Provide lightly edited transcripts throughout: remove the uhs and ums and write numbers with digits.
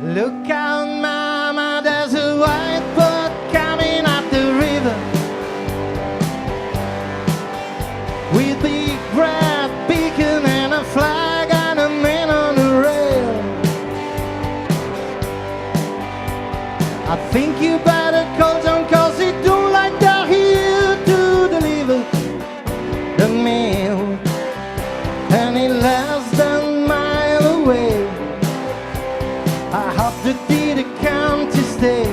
Look out, mama, there's a white boat coming up the river with big red beacon and a flag and a man on the rail. I think you better call John, cause he don't like they're here to deliver the mail, and he less than a mile away. I hope the deed come to stay.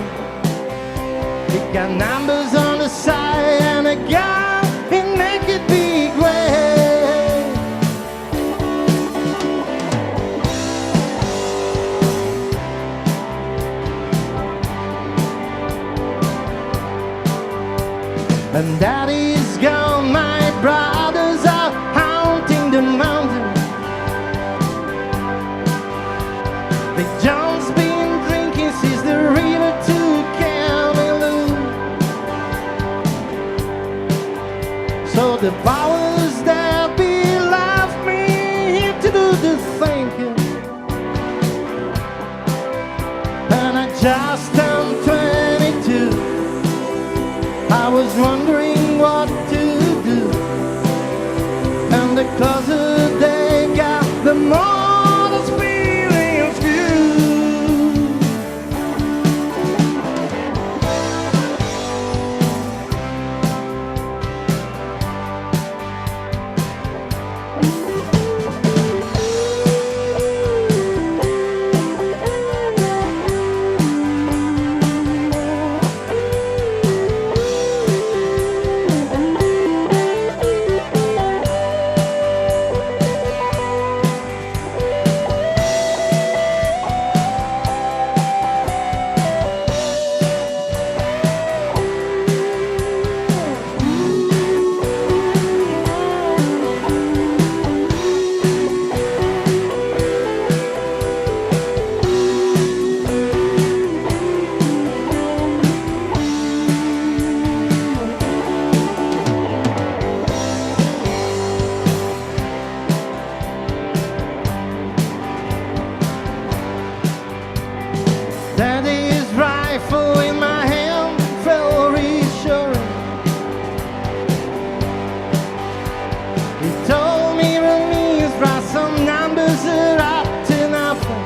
It got numbers on the side and a gun in naked big way. And daddy's gone, my brothers are haunting the mountain. Big John's been drinking since the river to Camelot. So the powers that be left me to do the thinking, and I just turned 22. I was wondering what to do, and the closer they got, the more this feeling's good. Daddy's rifle in my hand felt reassuring. He told me release, write some numbers are up to nothing.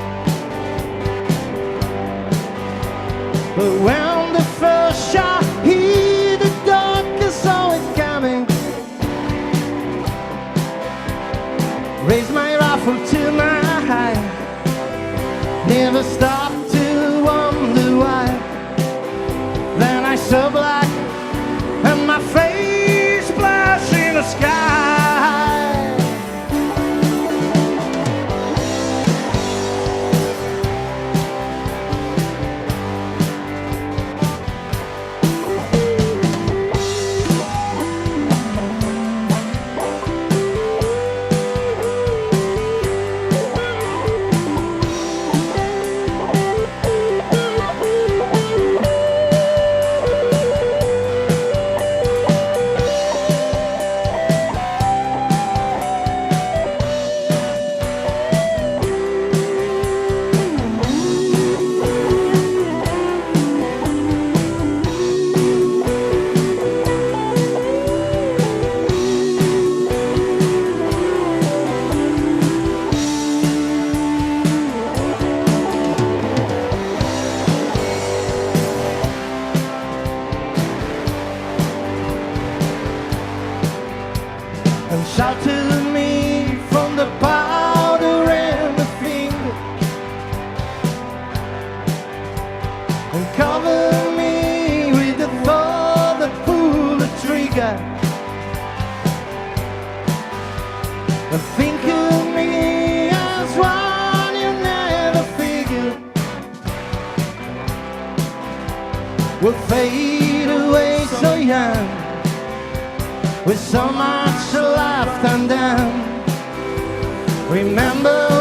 But when the first shot hit the dark, I saw it coming. Raised my rifle to my eye, never stopped to wonder why. Then I saw black and my face splashed in the sky. And shout to me from the powder and the finger, and cover me with the thought that pull the trigger, and think of me as one you never figured will fade away so young, with so much left undone. Remember